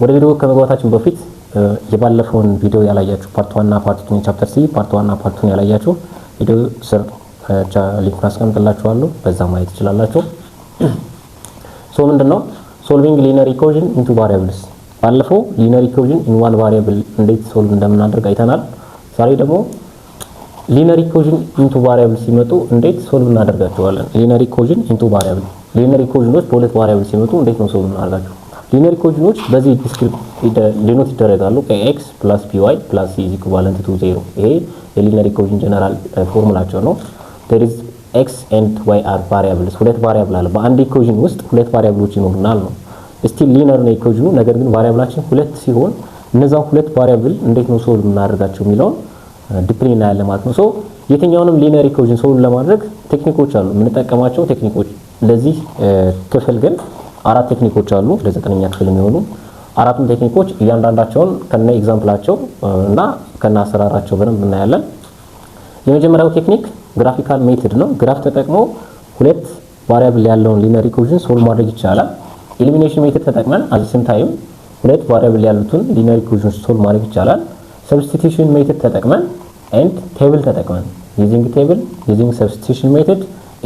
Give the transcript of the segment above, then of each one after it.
ወደ ቪዲዮ ከመግባታችን በፊት የባለፈውን ቪዲዮ ያላያችሁ ፓርት 1 እና ፓርት 2 ቻፕተር 3 ፓርት 1 እና ፓርት 2 ያላያችሁ ቪዲዮ ስር ሊንኩን አስቀምጥላችኋለሁ፣ በዛ ማየት ትችላላችሁ። ሶ ምንድነው ሶልቪንግ ሊነር ኢኩዌሽን ኢንቱ ቫሪያብልስ። ባለፈው ሊነር ኢኩዌሽን ኢን ዋን ቫሪያብል እንዴት ሶልቭ እንደምናደርግ አይተናል። ዛሬ ደግሞ ሊነር ኢኩዌሽን ኢንቱ ቫሪያብል ሲመጡ እንዴት ሶልቭ እናደርጋቸዋለን። ሊነር ኢኩዌሽን ኢንቱ ቫሪያብል፣ ሊነር ኢኩዌሽኖች በሁለት ቫሪያብል ሲመጡ እንዴት ነው ሶልቭ እናደርጋቸው? ሊነር ኢኩዌሽኖች በዚህ ዲኖት ይደረጋሉ x + py + c = 0። ይሄ የሊነር ኢኩዌሽን ጀነራል ፎርሙላቸው ነው። there is x and y are variables። ሁለት ቫሪያብል አለ በአንድ ኢኩዌሽን ውስጥ ሁለት ቫሪያብሎች ይኖሩናል ነው። እስቲ ሊነር ነው ኢኩዌሽኑ፣ ነገር ግን ቫሪያብላችን ሁለት ሲሆን እነዛው ሁለት ቫሪያብል እንዴት ነው ሶልቭ እናደርጋቸው የሚለውን ዲፕሊን እናያለን ማለት ነው። ሶ የትኛውንም ሊነር ኢኩዌሽን ሶልቭ ለማድረግ ቴክኒኮች አሉ የምንጠቀማቸው ቴክኒኮች። ለዚህ ክፍል ግን አራት ቴክኒኮች አሉ ለ9ኛ ክፍል የሚሆኑ አራቱም ቴክኒኮች እያንዳንዳቸውን ከነ ኤግዛምፕላቸው እና ከነ አሰራራቸው በደንብ እናያለን። የመጀመሪያው ቴክኒክ ግራፊካል ሜተድ ነው። ግራፍ ተጠቅሞ ሁለት ቫሪያብል ያለውን ሊነር ኢኩዌሽን ሶልቭ ማድረግ ይቻላል። ኤሊሚኔሽን ሜተድ ተጠቅመን አዘስም ታይም ሁለት ቫሪያብል ያሉትን ሊነር ኢኩዌሽን ሶልቭ ማድረግ ይቻላል። ሰብስቲቱሽን ሜተድ ተጠቅመን ኤንድ ቴብል ተጠቅመን ዩዚንግ ቴብል ዩዚንግ ሰብስቲቱሽን ሜተድ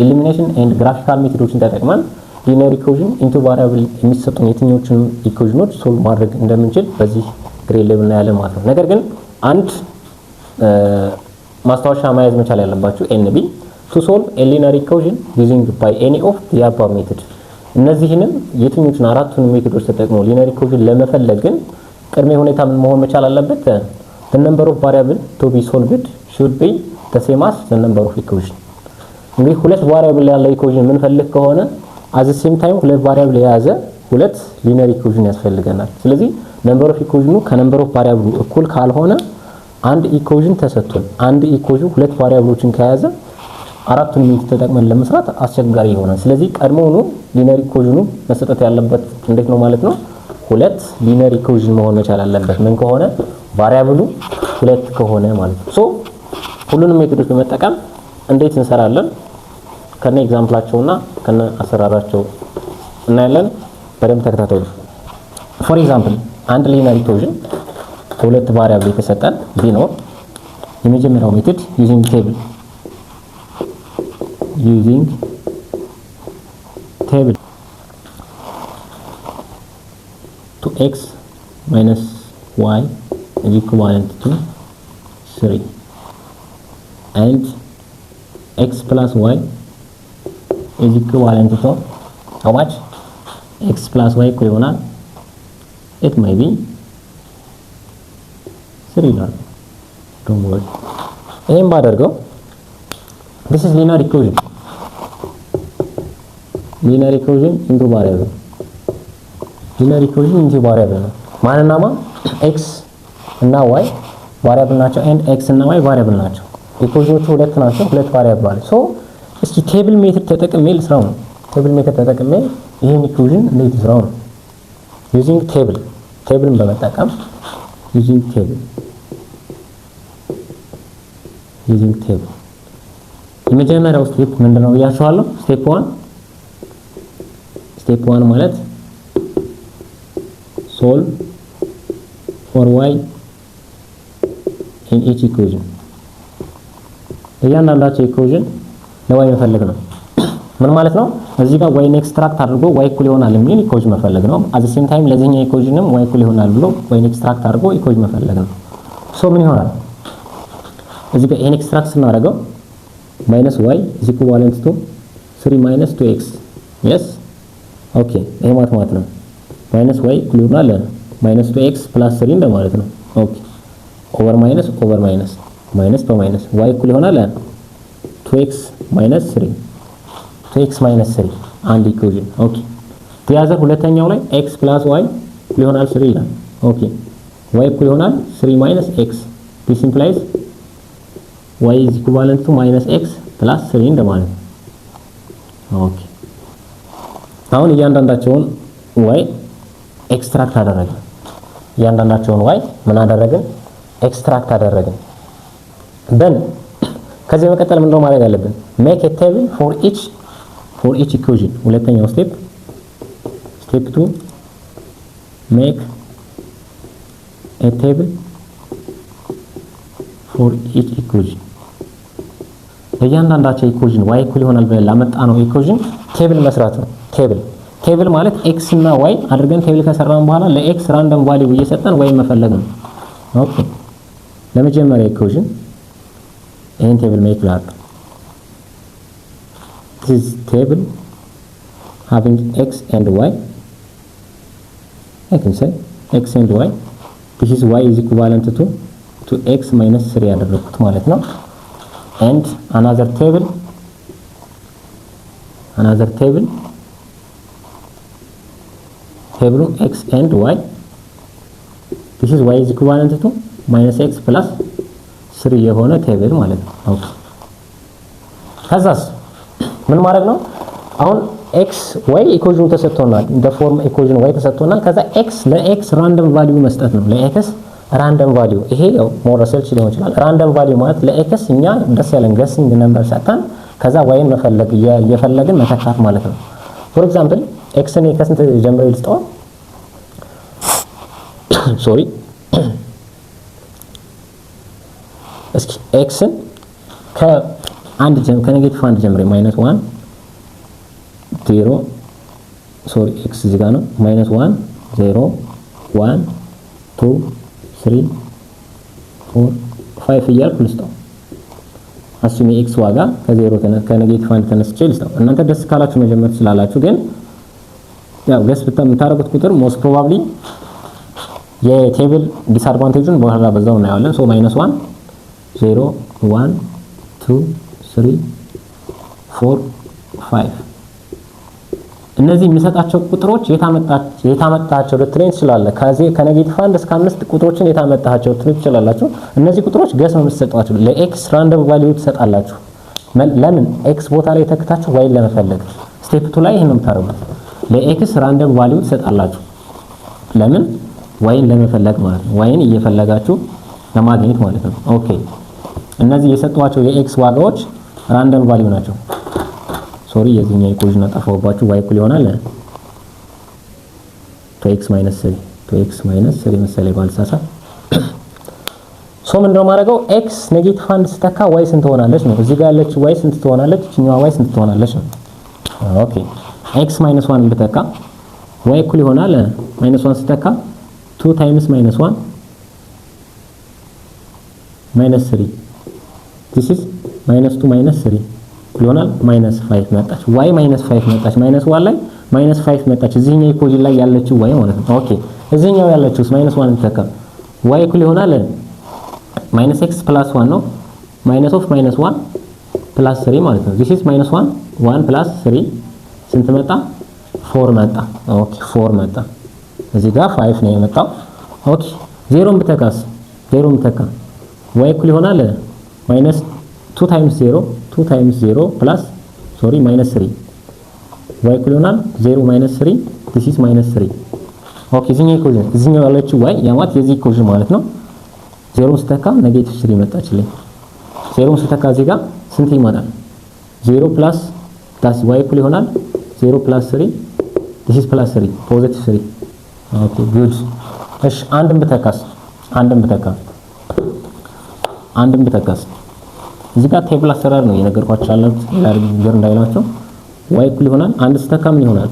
ኤሊሚኔሽን ኤንድ ግራፊካል ሜተዶችን ተጠቅመን ሊነር ኢኩዌሽን ኢንቱ ቫሪያብል የሚሰጡን የትኞቹንም ኢኩዌሽኖች ሶልቭ ማድረግ እንደምንችል በዚህ ግሬድ ሌቭል ላይ ያለ ማለት ነው። ነገር ግን አንድ ማስታወሻ መያዝ መቻል ያለባችሁ ኤንቢ to solve a linear equation using by any of the above method። እነዚህንም የትኞቹን አራቱን ሜቶዶች ተጠቅመው ሊነር ኢኩዌሽን ለመፈለግ ግን ቅድመ ሁኔታ ምን መሆን መቻል አለበት? the number of variable to be solved should be the same as the number of equation። እንግዲህ ሁለት ቫሪያብል ያለው ኢኩዌሽን ምን ፈልግ ከሆነ at the same time ሁለት ቫሪያብል የያዘ ሁለት ሊነር ኢኩዌሽን ያስፈልገናል። ስለዚህ ነምበር ኦፍ ኢኩዌሽኑ ከነምበር ኦፍ ቫሪያብሉ እኩል ካልሆነ አንድ ኢኩዌሽን ተሰጥቷል። አንድ ኢኩዌሽን ሁለት ቫሪያብሎችን ከያዘ አራቱን ሜትድ ተጠቅመን ለመስራት አስቸጋሪ ይሆናል። ስለዚህ ቀድሞውኑ ሊነር ኢኩዌሽኑ መሰጠት ያለበት እንዴት ነው ማለት ነው? ሁለት ሊነር ኢኩዌሽን መሆን መቻል አለበት። ምን ከሆነ ቫሪያብሉ ሁለት ከሆነ ማለት ነው። ሶ ሁሉንም ሜትዶች በመጠቀም እንዴት እንሰራለን ከነ ኤግዛምፕላቸውና ከነ አሰራራቸው እናያለን። በደንብ ተከታተሉ። ፎር ኤግዛምፕል አንድ ሊነር ኢኩዌሽን ሁለት ቫሪያብል የተሰጠን ቢኖር የመጀመሪያው ሜትድ ዩዚንግ ቴብል to x minus y is equivalent to 3 and x plus y is equivalent to how much? x plus y እኩል ይሆናል it may be 3 ይላል። don't worry። ይሄን ባደርገው this is linear equation into variable linear equation into variable ነው። ማንና ማን? x እና y variable ናቸው and x እና y variable ናቸው። ኢኩዌሽኖቹ ሁለት ናቸው፣ ሁለት variable አለ። ሶ እስኪ ቴብል ሜተድ ተጠቅሜ ልስራው ነው። ቴብል ሜተድ ተጠቅሜ ይሄን ኢኩዌሽን እንዴት ልስራው ነው? using ቴብልን በመጠቀም using table የመጀመሪያው ስቴፕ ምንድነው ብያችኋለሁ? ስቴፕ 1 ማለት solve for y in each equation። እያንዳንዳቸው ኢኩዌሽን ለy መፈለግ ነው። ምን ማለት ነው? እዚህ ጋር y ኤክስትራክት አድርጎ y እኩል ይሆናል የሚል ኢኩዌሽን መፈለግ ነው። at the same time ለዚህኛው ኢኩዌሽንም y እኩል ይሆናል ብሎ y ኤክስትራክት አድርጎ ኢኩዌሽን መፈለግ ነው። ሶ ምን ይሆናል? እዚህ ጋር n ኤክስትራክት ስናደርገው minus y is equivalent to 3 minus 2x yes ኦኬ። ይሄ ማለት ነው minus y እኩል ይሆናል minus 2x plus 3 እንደማለት ነው። ኦኬ ኦቨር ማይነስ ማይነስ በማይነስ y እኩል ይሆናል 2x minus 3 አንድ ኢኩዌሽን ኦኬ። ተያዘር ሁለተኛው ላይ x plus y እኩል ይሆናል 3 ይላል። ኦኬ y እኩል ይሆናል 3 minus x this implies y is equivalent to minus x plus 3 እንደማለት ነው። ኦኬ አሁን እያንዳንዳቸውን y ኤክስትራክት አደረግን። እያንዳንዳቸውን y ምን አደረግን? ኤክስትራክት አደረግን። then ከዚህ በመቀጠል ምንድነው ማድረግ ያለብን? make a table for each equation። ሁለተኛው ስቴፕ 2 make a table for each equation ለእያንዳንዳቸው ኢኩዌሽን y እኩል ይሆናል ብለን ላመጣ ነው ኢኩዌሽን ቴብል መስራት ነው። ቴብል ማለት x እና y አድርገን ቴብል ከሰራን በኋላ ለx ራንደም ቫልዩ እየሰጠን y መፈለግ ነው። ኦኬ ለመጀመሪያ ኢኩዌሽን ይሄን ቴብል ሜክ ላድርግ። this table having x and y I can say x and y this is y is equivalent to x minus 3 ያደረኩት ማለት ነው። and another table x and y this is y is equivalent to minus x plus 3 የሆነ ቴብል ማለት ነው። ኦኬ ከዛስ ምን ማድረግ ነው? አሁን x y ኢኩዌሽኑ ተሰጥቶናል። እንደ ፎርም ኢኩዌሽኑ y ተሰጥቶናል። ከዛ x ለx ራንደም ቫልዩ መስጠት ነው። ለx ራንደም ቫልዩ ይሄ ያው ሞር ሪሰርች ሊሆን ይችላል። ራንደም ቫልዩ ማለት ለx እኛ ደስ ያለን ገሲንግ ነምበር ሰጥተን ከዛ y መፈለግ እየፈለግን መተካት ማለት ነው። ፎር ኤግዛምፕል x ን ከስንት ጀምሮ ይልስጠው? ሶሪ እስኪ x ን ከኔጌቲቭ 1 ጀምሮ -1 0 ሶሪ x እዚህ ጋር ነው -1 0 1 2 3 4 5 እያልኩ ልስጠው። አሱም የኤክስ ዋጋ ከኔጌቲቭ 1 ተነስቼ ልስጠው። እናንተ ደስ ካላችሁ መጀመር ትችላላችሁ፣ ግን ያው ገስ የምታደርጉት ቁጥር ሞስት ፕሮባብሊ የቴብል ዲስአድቫንቴጁን በኋላ በዛው እናያለን። ሶ -1 0 1 2 3 4 5 እነዚህ የሚሰጣቸው ቁጥሮች የታመጣቸው ልትለኝ ትችላለህ። ከኔጌቲቭ 1 እስከ 5 ቁጥሮችን የታመጣቸው ልትለኝ ትችላላችሁ። እነዚህ ቁጥሮች ገስ ነው የምትሰጧቸው። ለኤክስ ራንደም ቫልዩ ትሰጣላችሁ። ለምን ኤክስ ቦታ ላይ ተክታችሁ ዋይን ለመፈለግ ስቴፕ 2 ላይ ይሄን ነው የምታደርጉት። ለኤክስ ራንደም ቫልዩ ትሰጣላችሁ። ለምን ዋይን ለመፈለግ ማለት ነው። ዋይን እየፈለጋችሁ ለማግኘት ማለት ነው። ኦኬ እነዚህ የሰጧቸው የኤክስ ዋጋዎች ራንደም ቫልዩ ናቸው። ሶሪ የዚህኛው ኢኩዌሽን አጣፋውባችሁ y እኩል ይሆናል 2x - 3 መሰለኝ ባልሳሳት። ሶ ምንድነው ማድረገው? x ኔጌቲቭ 1 ስተካ y ስንት ትሆናለች ነው። እዚህ ጋር ያለችው y ስንት ትሆናለች? እኛዋ y ስንት ትሆናለች ነው። ኦኬ x - 1 ብተካ y እኩል ይሆናል -1 ስተካ 2 times -1 -3 this is -2 -3 ይሆናል -5 መጣች። y -5 መጣች። -1 ላይ -5 መጣች። እዚህኛው ኢኩዌሽን ላይ ያለችው y ማለት ነው። ኦኬ እዚህኛው ያለችው -1 ተካ y እኩል ይሆናል -x + 1 ነው። -1 + 3 ማለት ነው። this is -1 1 + 3 ስንት መጣ? 4 መጣ። ኦኬ 4 መጣ። እዚህ ጋር 5 ነው የመጣው። ኦኬ 0 ብተካስ 0 ብተካ y እኩል ይሆናል -2 times 0 2 times 0 plus sorry -3 y እኩል ይሆናል 0 - 3 this is -3 ኦኬ እዚህኛው ያለችው y ያማት የዚህ ኢኩዌሽን ማለት ነው። 0 ስተካ -3 መጣችልኝ። 0 ስተካ እዚህ ጋር ስንት ይመጣል? 0 plus plus y እኩል ይሆናል 0 plus 3 this is plus 3 positive 3 ኦኬ good እሺ አንድም ብተካስ እዚህ ጋር ቴብል አሰራር ነው የነገርኳችሁ አላችሁ ነገር እንዳይላችሁ y እኩል ይሆናል አንድ ስተካ ምን ይሆናል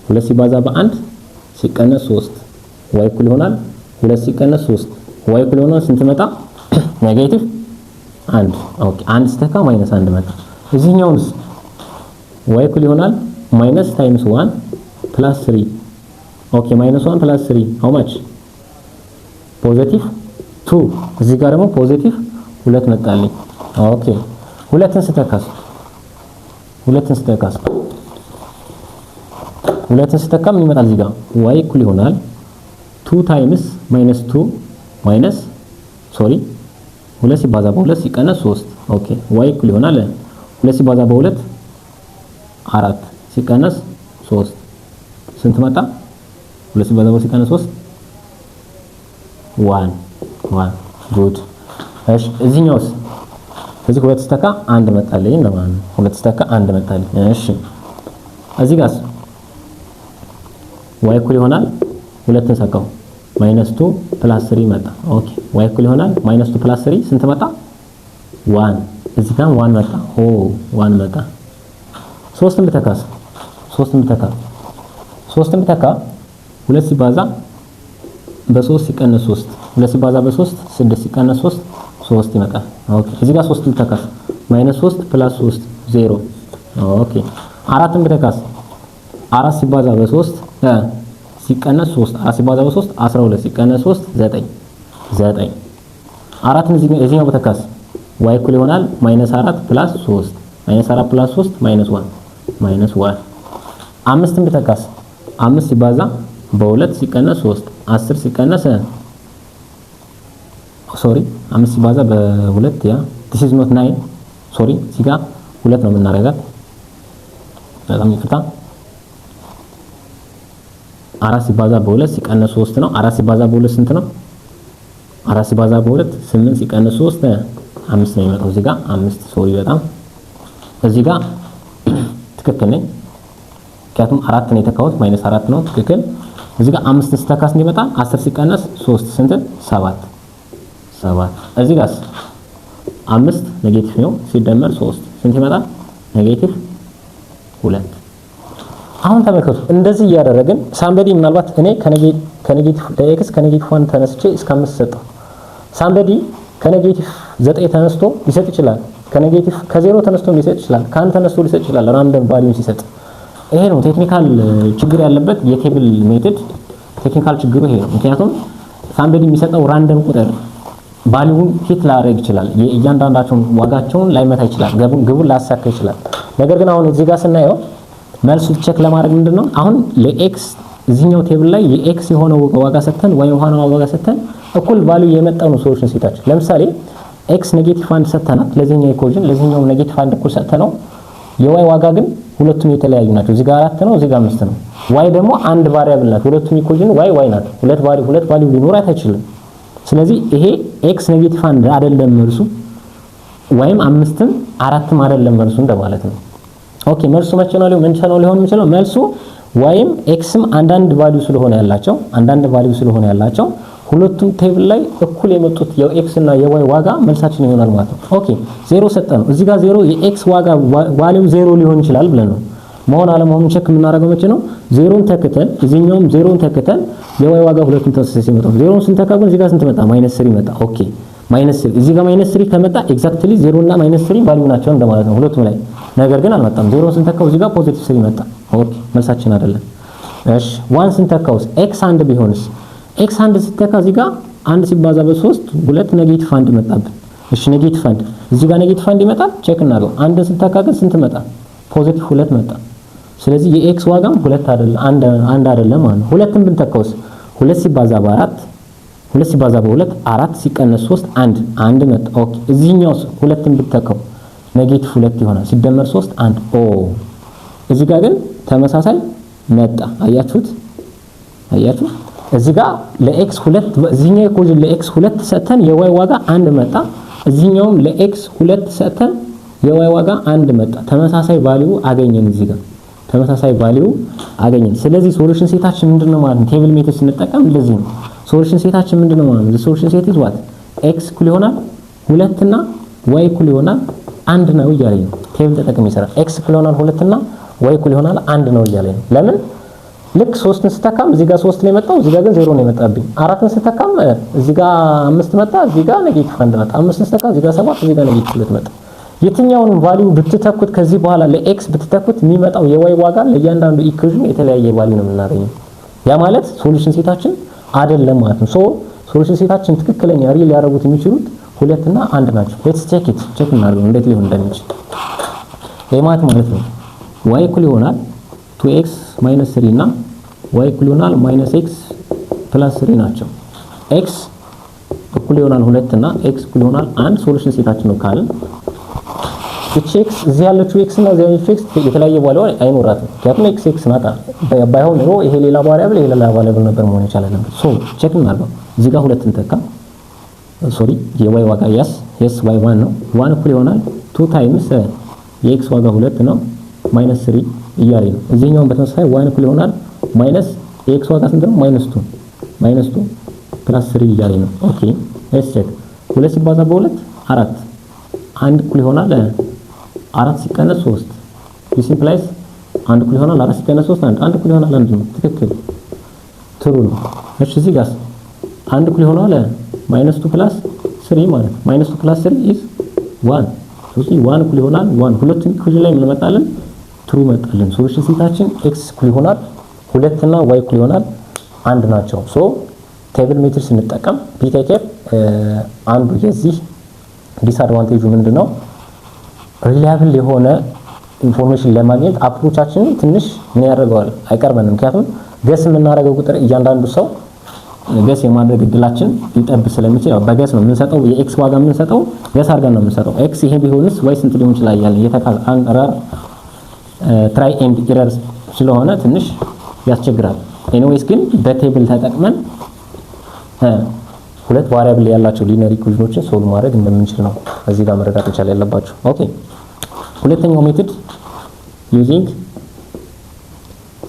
2 ሲባዛ በ1 ሲቀነስ 3 y እኩል ይሆናል 2 ሲቀነስ 3 y እኩል ይሆናል ስንት መጣ? ኔጌቲቭ 1 ኦኬ አንድ ስተካ -1 መጣ። እዚህኛውስ y እኩል ይሆናል minus times 1 plus 3 ኦኬ -1 plus 3 how much ፖዚቲቭ 2 እዚህ ጋር ደግሞ ፖዚቲቭ 2 መጣልኝ። ኦኬ ሁለትን ስተካስ ምን ይመጣል? እዚህ ጋር y እኩል ይሆናል 2 times -2 minus sorry 2 ሲባዛ በ2 ሲቀነስ 3 ኦኬ y እኩል ይሆናል 2 ሲባዛ በ2 4 ሲቀነስ 3 ስንት መጣ? 2 ሲባዛ በ2 ሲቀነስ 3 1 ጉድ እሺ እዚህኛውስ እዚህ 2 ስተካ 1 መጣልኝ ለማለት ነው። 2 ስተካ 1 መጣልኝ። እሺ እዚህ ጋርስ y እኩል ይሆናል 2 ሰካው -2 + 3 መጣ። ኦኬ y እኩል ይሆናል -2 + 3 ስንት መጣ? 1 እዚህ ጋር 1 መጣ። 1 መጣ። 3ን ብተካስ 3ን ብተካ 2 ሲባዛ በ3 ሲቀነስ 3 2 ሲባዛ በ3 6 ሲቀነስ 3 3 ይመጣል። ኦኬ እዚህ ጋር 3 ብተካስ -3 + 3 0 ኦኬ 4ን ብተካስ 4 ሲባዛ በ3 ሲቀነስ 3 4 ሲባዛ በ3 12 ሲቀነስ 3 9 4ን እዚህኛው በተካስ y እኩል ይሆናል -4 + 3 -4 + 3 -1 5ን ብተካስ 5 ሲባዛ በ2 ሲቀነስ 3 10 ሲቀነስ 5 ሲባዛ በ2 ያ this is not 9 ሶሪ እዚህ ጋር 2 ነው የምናደርጋት በጣም ይቅርታ 4 ሲባዛ በ2 ሲቀነስ 3 ነው 4 ሲባዛ በ2 ስንት ነው 4 ሲባዛ በ2 8 ሲቀነስ 3 5 ነው የሚመጣው እዚህ ጋር 5 ሶሪ በጣም እዚህ ጋር ትክክል ነኝ ምክንያቱም 4 ነው የተካሁት -4 ነው ትክክል እዚህ ጋር 5 ስተካስ ይመጣል 10 ሲቀነስ 3 ስንት 7 እዚህ ጋር 5 ኔጌቲቭ ነው ሲደመር 3 ስንት ይመጣል -2 አሁን ተመልከቱ እንደዚህ እያደረግን ሳምበዲ ምናልባት እኔ ከኔጌቲቭ ለኤክስ ከኔጌቲቭ 1 ተነስቼ እስከ 5 ሰጠው ሳምበዲ ከኔጌቲቭ 9 ተነስቶ ሊሰጥ ይችላል ከኔጌቲቭ ከ0 ተነስቶ ሊሰጥ ይችላል ከአንድ ተነስቶ ሊሰጥ ይችላል ራንደም ቫልዩን ሲሰጥ ይሄ ነው ቴክኒካል ችግር ያለበት የቴብል ሜተድ ቴክኒካል ችግሩ ይሄ ነው ምክንያቱም ሳምበዲ የሚሰጠው ራንደም ቁጥር ቫልዩን ሂት ላደርግ ይችላል እያንዳንዳቸውን ዋጋቸውን ላይመታ ይችላል ግቡን ላሳካ ይችላል ነገር ግን አሁን እዚህ ጋር ስናየው መልሱ ቼክ ለማድረግ ምንድነው አሁን ለኤክስ እዚህኛው ቴብል ላይ የኤክስ የሆነው ዋጋ ሰተን y የሆነው ዋጋ ሰተን እኩል ቫልዩ የመጣው ነው ሶሉሽን ሴታችን ለምሳሌ ኤክስ -1 ሰተናት ለዚህኛው ኢኩዌሽን ለዚህኛው -1 እኩል ሰተነው የy ዋጋ ግን ሁለቱም የተለያዩ ናቸው እዚህ ጋር 4 ነው እዚህ ጋር 5 ነው y ደግሞ አንድ ቫሪያብል ናት ሁለቱም ኢኩዌሽን y ናት ሁለት ቫልዩ ሊኖራት አይችልም ስለዚህ ይሄ ኤክስ -1 አይደለም መልሱ ወይም 5ም 4ም አይደለም መልሱ እንደማለት ነው ኦኬ መልሱ መቼ ነው ሊሆን የሚችለው መልሱ ወይም ኤክስም አንዳንድ ቫልዩ ስለሆነ ያላቸው ሁለቱም ቴብል ላይ እኩል የመጡት የኤክስ እና የዋይ ዋጋ መልሳችን ይሆናል ማለት ነው ኦኬ 0 ሰጠን እዚህ ጋር 0 የኤክስ ዋጋ ቫልዩ 0 ሊሆን ይችላል ብለን ነው መሆን አለመሆኑን ቼክ የምናደርገው መቼ ነው 0ን ተከተል እዚህኛውም 0ን ተከተል የዋይ ዋጋ ሁለቱም ተመሳሳይ ሲመጣ 0ን ስንተካው እዚህ ጋር ስንት መጣ -3 መጣ ኦኬ -3 እዚህ ጋር -3 ከመጣ ኤግዛክትሊ 0 እና -3 ቫልዩ ናቸው እንደማለት ነው ሁለቱም ላይ ነገር ግን አልመጣም 0 ስንተካው እዚህ ጋር ፖዚቲቭ 3 መጣ ኦኬ መልሳችን አይደለም እሺ 1 ስንተካውስ x 1 ቢሆንስ x 1 ሲተካ እዚህ ጋር 1 ሲባዛ በ3 2 ኔጌቲቭ 1 መጣብን እሺ ኔጌቲቭ 1 እዚህ ጋር ኔጌቲቭ 1 ይመጣል ቼክ እናድርገው 1 ስንተካ ግን ስንት መጣ ፖዚቲቭ 2 መጣ ስለዚህ የx ዋጋም 2 አይደለም 1 አይደለም ማለት ነው ሁለቱም ብንተካውስ 2 ሲባዛ በ4 2 ሲባዛ በ2 4 ሲቀነስ 3 1 መጣ ኦኬ እዚህኛውስ ሁለቱም ብንተካው ኔጌቲቭ 2 ይሆናል ሲደመር 3 1 እዚህ ጋር ግን ተመሳሳይ መጣ አያችሁ እዚህ ጋር ለx 2 እዚህኛው ኢኩዌሽን ለx 2 ሰተን የy ዋጋ 1 መጣ እዚህኛውም ለx 2 ሰተን የy ዋጋ 1 መጣ ተመሳሳይ ቫልዩ አገኘን እዚህ ጋር ተመሳሳይ ቫልዩ አገኘን ስለዚህ ሶሉሽን ሴታችን ምንድነው ማለት ነው ቴብል ሜተድ ስንጠቀም እንደዚህ ነው ሶሉሽን ሴታችን ምንድነው ማለት ነው ሶሉሽን ሴት is what x እኩል ይሆናል 2 እና y እኩል ይሆናል 1 ነው እያለኝ ነው ቴብል ተጠቅሜ ይሰራል x እኩል ይሆናል 2 እና y እኩል ይሆናል 1 ነው እያለኝ ነው ለምን ልክ 3ን ስተካም እዚህ ጋር 3 ላይ መጣው እዚህ ጋር ግን 0 ነው የመጣብኝ 4ን ስተካም እዚህ ጋር 5 መጣ እዚህ ጋር ኔጌቲቭ 1 መጣ 5ን ስተካ እዚህ ጋር 7 እዚህ ጋር ኔጌቲቭ 2 መጣ የትኛውንም ቫልዩ ብትተኩት ከዚህ በኋላ ለኤክስ ብትተኩት የሚመጣው የዋይ ዋጋ ለእያንዳንዱ ኢኩዌሽን የተለያየ ቫልዩ ነው የምናገኘው ያ ማለት ሶሉሽን ሴታችን አይደለም ማለት ነው ሶሉሽን ሴታችን ትክክለኛ ሪል ያደርጉት የሚችሉት 2 እና 1 ናቸው ሌትስ ቼክ እናድርግ እንዴት ሊሆን እንደሚችል ማለት ነው y እኩል ይሆናል 2x - 3 እና y እኩል ይሆናል -x + 3 ናቸው x እኩል ይሆናል 2 እና x እኩል ይሆናል 1 ሶሉሽን ሴታችን ነው ካልን x እዚህ ያለችው x እና እዚህ ያለችው x የተለያየ ቫልዩ አይኖራትም ምክንያቱም x ናታ ባይሆን ኖሮ ይሄ ሌላ ቫሪያብል ይሄ ሌላ ቫሪያብል ነበር መሆን ይችላል ነበር ቼክ እናድርገው እዚህ ጋር 2 እንተካ ሶሪ የy ዋጋ yes y1 ነው 1 እኩል ይሆናል 2 ታይምስ የx ዋጋ 2 ነው -3 እያለኝ ነው እዚህኛውን በተመሳሳይ y እኩል ይሆናል ማይነስ የx ዋጋ ስንት ነው -2 -2 ፕላስ 3 እያለኝ ነው። ኦኬ ሌትስ ቼክ 2 ሲባዛ በ2 4 1 እኩል ይሆናል 4 ሲቀነስ 3 this implies 1 እኩል ይሆናል 4 ሲቀነስ 3 1 እኩል ይሆናል 1 ነው። ትክክል ትሩ ነው። እሺ እዚህ ጋር 1 እኩል ይሆናል -2 ፕላስ 3 ማለት -2 ፕላስ 3 is 1 ስለዚህ 1 እኩል ይሆናል 1 ሁለቱም ኢኩዌሽን ላይ ምን መጣልን ትሩ መጣልን። ሶሉሽን ስንታችን x እኩል ይሆናል 2 እና y እኩል ይሆናል 1 ናቸው። ሶ ቴብል ሜትድ ስንጠቀም ፒኬኬፍ አንዱ የዚህ ዲስአድቫንቴጁ ምንድነው? ሪላያብል የሆነ ኢንፎርሜሽን ለማግኘት አፕሮቻችንን ትንሽ ምን ያደርገዋል አይቀርበንም። ምክንያቱም ገስ የምናደርገው ቁጥር እያንዳንዱ ሰው ገስ የማድረግ እድላችን ሊጠብ ስለሚችል በገስ ነው የምንሰጠው። የኤክስ ዋጋ የምንሰጠው ገስ አድርገን ነው የምንሰጠው። ኤክስ ይሄ ቢሆንስ ወይ ስንት ሊሆን ይችላል ያለ የተካል አንረር ትራይ ኤንድ ኢረር ስለሆነ ትንሽ ያስቸግራል። ኤኒዌይስ ግን በቴብል ተጠቅመን ሁለት ቫሪያብል ያላቸው ሊነር ኢኩዌሽኖችን ሶልቭ ማድረግ እንደምንችል ነው እዚህ ጋር መረዳት መቻል ያለባችሁ። ኦኬ ሁለተኛው ሜትድ ዩዚንግ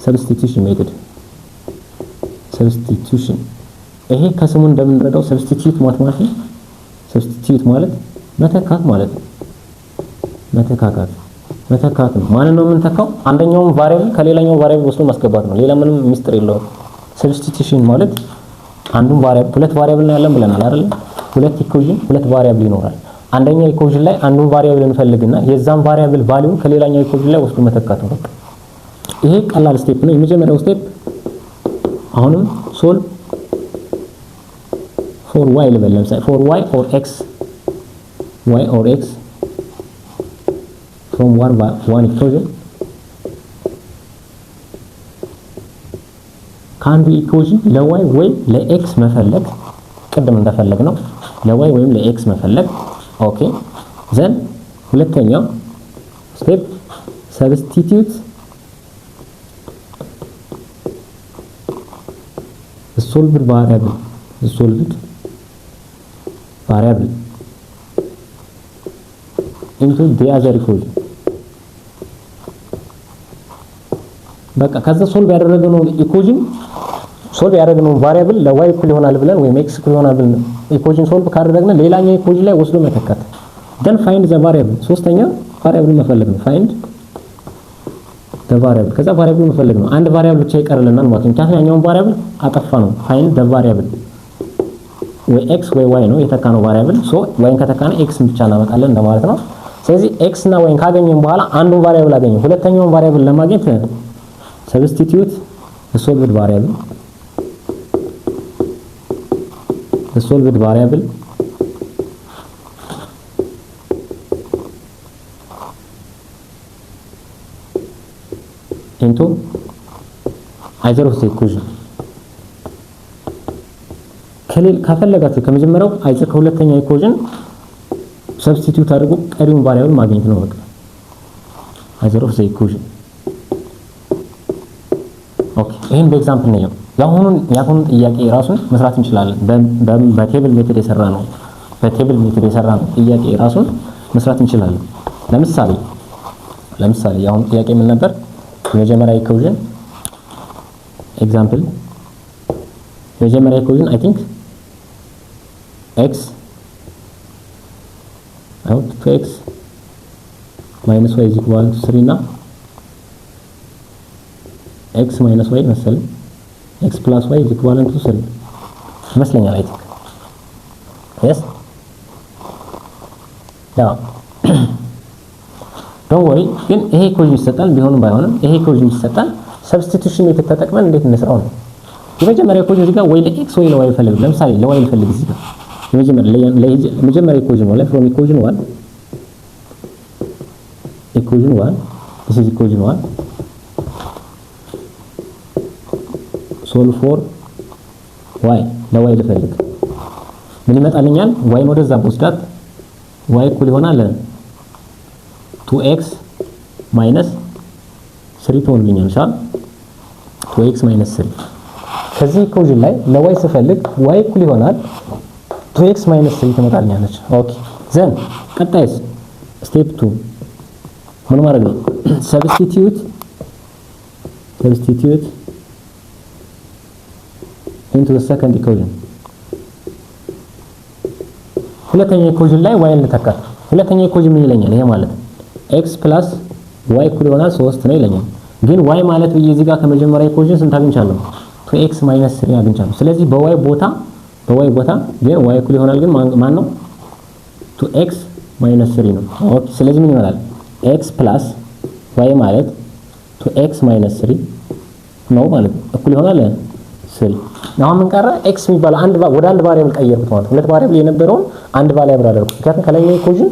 ሰብስቲቲዩሽን ሜትድ። ሰብስቲቲዩሽን ይሄ ከስሙ እንደምንረዳው ሰብስቲቲዩት ማለት ነው። ሰብስቲቲዩት ማለት መተካት ማለት ነው። መተካት ነው። ማንን ነው የምንተካው? አንደኛውን ቫሪያብል ከሌላኛው ቫሪያብል ወስዶ ማስገባት ነው። ሌላ ምንም ሚስጥር የለውም። ሰብስቲቲዩሽን ማለት አንዱን ቫሪያብል ሁለት ቫሪያብል ነው ያለን ብለናል አይደል? ሁለት ኢኩዌሽን ሁለት ቫሪያብል ይኖራል። አንደኛው ኢኩዌሽን ላይ አንዱን ቫሪያብል እንፈልግና የዛን ቫሪያብል ቫልዩ ከሌላኛው ኢኩዌሽን ላይ ወስዶ መተካት ነው። ይሄ ቀላል ስቴፕ ነው። የመጀመሪያው ስቴፕ አሁንም ሶልቭ ፎር y ልበል። ለምሳሌ ፎር y or x from one equation ከአንዱ ኢኩዌሽን ለy ወይ ለx መፈለግ ቅድም እንደፈለግ ነው። ለy ወይም ለx መፈለግ ኦኬ። ዘን ሁለተኛው ስቴፕ ሰብስቲቲዩት solved variable into the other equation። በቃ ከዛ ሶልቭ ያደረግነው ኢኩዌሽን ሶልቭ ያደረግነው ቫሪያብል ለy እኩል ይሆናል ብለን ወይም x እኩል ይሆናል ብለን ኢኩዌሽን ሶልቭ ካደረግን ሌላኛው ኢኩዌሽን ላይ ወስዶ መተካት። then find the variable ሶስተኛ ቫሪያብል መፈለግ ነው። find the variable ከዛ ቫሪያብል መፈለግ ነው። አንድ ቫሪያብል ብቻ ይቀርልናል ማለት ነው። ታኛውን ቫሪያብል አጠፋ ነው። find the variable ወይ x ወይ y ነው የተካነው ቫሪያብል። ሶ y ከተካነ x ብቻ እናመጣለን እንደማለት ነው። ስለዚህ x እና y ካገኘን በኋላ አንዱን ቫሪያብል አገኘን። ሁለተኛውን ቫሪያብል ለማግኘት substitute the solved variable into either of the equation። ከፈለጋችሁ ከመጀመሪያው አይዘር ከሁለተኛው ኢኩዌሽን ሰብስቲቲዩት አድርጎ ቀሪውን ቫሪያብል ማግኘት ነው። በቃ አይዘር ኦፍ ዘ ኢኩዌሽን ኦኬ። ይሄን በኤግዛምፕል ነው ያሁኑን ጥያቄ ራሱን መስራት እንችላለን። በቴብል ሜትድ የሰራ ነው ጥያቄ ራሱን መስራት እንችላለን። ለምሳሌ ያሁን ጥያቄ ምን ነበር? የመጀመሪያ ኢኩዌሽን ኤግዛምፕል የመጀመሪያ ኢኩዌሽን አይ ቲንክ x out 2x minus y is equal to 3 እና x minus y መሰለኝ x plus y is equal to 3 ይመስለኛል። አይ ቲንክ yes ያው ዶንት ወሪ። ግን ይሄ ኢኩዌሽን ይሰጣል ቢሆንም ባይሆንም ይሄ ኢኩዌሽን ይሰጣል። ሰብስቲቲዩሽን ሜተድ ተጠቅመን እንዴት እንስራው ነው። የመጀመሪያ ኢኩዌሽን እዚህ ጋር ወይ ለx ወይ ለy ፈልግ። ለምሳሌ ለy ልፈልግ እዚህ ጋር የመጀመሪያ ኢኩዌሽን ላይ from equation 1 this is equation 1 solve for y ለy ልፈልግ ምን ይመጣልኛል? y ወደዛ ወስዳት y እኩል ይሆናል 2x minus 3 ትሆንልኛል። ሻል 2x minus 3 ከዚህ ኢኩዌሽን ላይ ለy ስፈልግ y እኩል ይሆናል 2x minus 3 ትመጣልኛለች። ኦኬ ዘን ቀጣይስ ስቴፕ 2 ምን ማድረግ ነው? ሰብስቲቲዩት into the second equation ሁለተኛ ኢኩዌሽን ላይ y ልተካ ሁለተኛ ኢኩዌሽን ምን ይለኛል ይሄ ማለት x y እኩል ይሆናል 3 ነው ይለኛል ግን y ማለት ብዬ እዚህ ጋር ከመጀመሪያ ኢኩዌሽን ስንት አግኝቻለሁ 2x - 3 አግኝቻለሁ ስለዚህ በy ቦታ ግን y እኩል ይሆናል ግን ማን ነው 2x - 3 ነው ኦኬ ስለዚህ ምን ይሆናል x y ማለት 2x - 3 ነው ማለት እኩል ይሆናል 3 አሁን ምን ቀረ x የሚባለው ወደ አንድ ቫሪያብል ቀየርኩት ማለት ሁለት ቫሪያብል የነበረውን አንድ ቫሪያብል አደረኩት ምክንያቱም ከላይኛው ኢኩዌሽን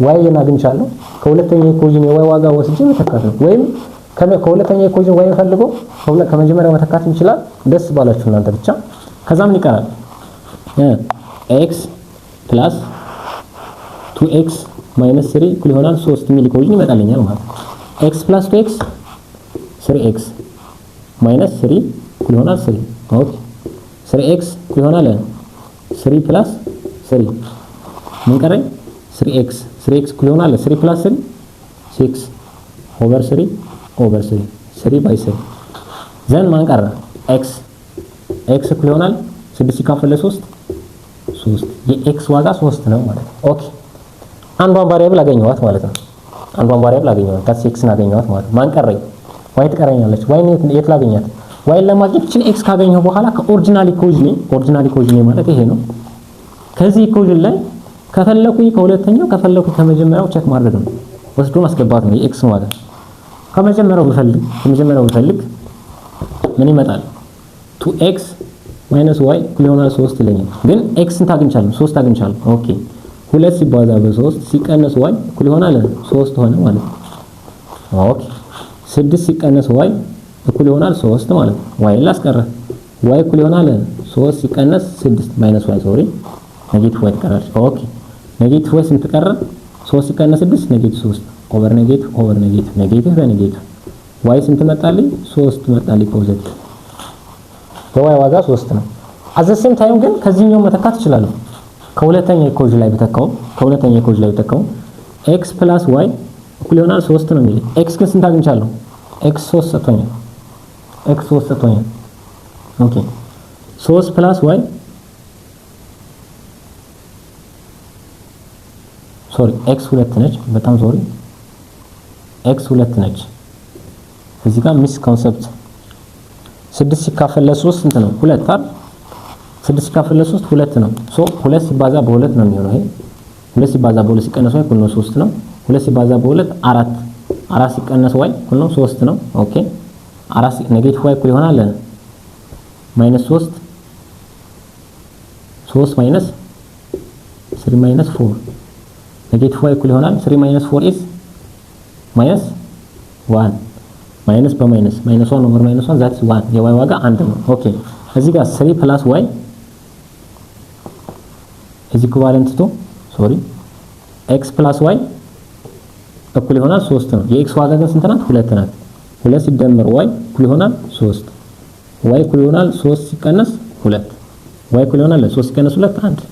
y አግኝቻለሁ ከሁለተኛው ኢኩዌሽን የy ዋጋ ወስጄ መተካት ነው ወይም ከሁለተኛው ኢኩዌሽን y ፈልጎ ከመጀመሪያው መተካት ይችላል ደስ ባላችሁ እናንተ ብቻ ከዛ ምን ይቀራል x plus 2x minus 3 እኩል ይሆናል 3 ሚል ኢኩዌሽን ይመጣልኛል ማለት ነው x plus 2x 3x minus 3 እኩል ይሆናል 3 ኦኬ 3x እኩል ይሆናል 3 plus 3 ምን ቀረኝ 3x እኩል ይሆናል 3 plus 3 6 over 3 by 3 ዘን ማን ቀረ x እኩል ይሆናል 6 ሲካፈል ለ3 3 የx ዋጋ 3 ነው ማለት ነው ኦኬ አንዷን ቫሪያብል አገኘዋት ማለት ነው ታስ x አገኘዋት ማለት ነው ማን ቀረኝ y ትቀረኛለች y የት ላገኛት y ለማግኘት እቺን x ካገኘው በኋላ ከኦሪጂናል ኢኩዌሽን ማለት ይሄ ነው ከዚህ ኢኩዌሽን ላይ ከፈለኩኝ ከሁለተኛው ከፈለኩኝ ከመጀመሪያው ቼክ ማድረግ ነው ወስዶ ማስገባት ነው የx ዋጋ ከመጀመሪያው ብፈልግ ምን ይመጣል 2x - y እኩል ይሆናል 3 ይለኛል ግን x አግኝቻለሁ 3 አግኝቻለሁ ኦኬ 2 ሲባዛ በ3 ሲቀነስ y እኩል ይሆናል 3 ሆነ ማለት ነው ኦኬ 6 ሲቀነስ y እኩል ይሆናል 3 ማለት ነው y ላስቀረ y እኩል ይሆናል 3 ሲቀነስ 6 ማይነስ y ሶሪ ኔጌቲቭ y ተቀረች ኦኬ ኔጌቲቭ y ስንት ቀረ 3 ሲቀነስ 6 ኔጌቲቭ 3 ኦቨር ኔጌቲቭ y ስንት መጣልኝ 3 መጣልኝ ፖዚቲቭ y ዋጋ 3 ነው at the same time ግን ከዚህኛው መተካት ይችላል ከሁለተኛ ኢኩዌሽን ላይ ብተካው x + y እኩል ይሆናል 3 ነው የሚለኝ x ግን ስንት አግኝቻለሁ x 3 ሰጥቶኛል ኦኬ 3 + y ሶሪ x 2 ነች በጣም ሶሪ x 2 ነች እዚህ ጋር ሚስ ኮንሰፕት 6 ሲካፈል ለ3 ስንት ነው 2 አይደል 6 ሲካፈል ለ3 2 ነው ሶ 2 ሲባዛ በ2 ነው የሚሆነው ይሄ 2 ሲባዛ በ2 ሲቀነስ y እኩል ነው 3 ነው 2 ሲባዛ በ2 4 ሲቀነስ y እኩል ነው 3 ነው ኦኬ 4 ኔጌቲቭ y እኩል ይሆናል -3 ማይነስ 3 ማይነስ 4 ኔጌቲቭ y እኩል ይሆናል 3 ማይነስ 4 is ማይነስ 1 ማይነስ በማይነስ -1 ኦቨር -1 that is 1 የy ዋጋ 1 ነው ኦኬ እዚህ ጋር 3 + y is equivalent to x + y እኩል ይሆናል 3 ነው የx ዋጋ ግን ስንት ናት 2 ናት 2 ሲደመር y እኩል ይሆናል 3 y እኩል ይሆናል 3 ሲቀነስ 2 y እኩል ይሆናል 3 ሲቀነስ 2 1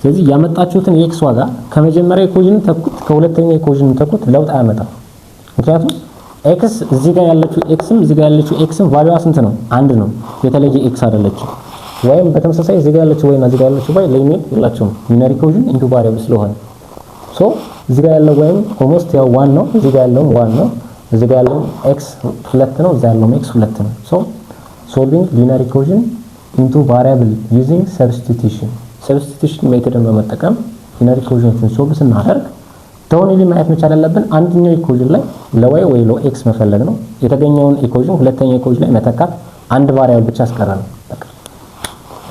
ስለዚህ ያመጣችሁትን የx ዋጋ ከመጀመሪያ ኢኩዌሽን ተኩት ከሁለተኛ ኢኩዌሽን ተኩት ለውጥ አያመጣም ምክንያቱም x እዚህ ጋር ያለችው x ቫልዩዋ ስንት ነው 1 ነው የተለየ x አይደለችም ወይም በተመሳሳይ እዚህ ጋር ያለችው y እና እዚህ ጋር ያለችው y ሊሚት የላቸውም ዩኒየር ኢኩዌሽን ኢንቱ ቫሪያብል ስለሆነ ሶ እዚህ ጋር ያለው y ኦልሞስት ያው 1 ነው እዚህ ጋር ያለው 1 ነው እዚህ ጋር ያለው x 2 ነው እዚህ ያለው x 2 ነው ሶ solving linear equation into variable using substitution ሜተድን በመጠቀም ሊኒየር ኢኩዌሽኖችን ሶልቭ ስናደርግ ቶኒሊ ማየት መቻል አለብን አንደኛው ኢኩዌሽን ላይ ለy ወይ ለx መፈለግ ነው የተገኘውን ኢኩዌሽን ሁለተኛው ኢኩዌሽን ላይ መተካት አንድ ቫሪያብል ብቻ አስቀራል በቃ